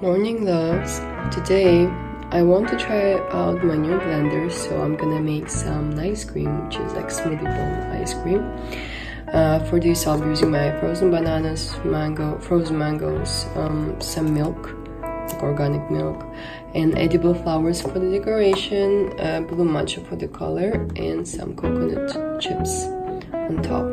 Morning loves. Today I want to try out my new blender, so I'm gonna make some ice cream, which is like smoothie bowl ice cream. For this I'll be using my frozen bananas, frozen mangoes, some milk, like organic milk, and edible flowers for the decoration, blue matcha for the color, and some coconut chips on top.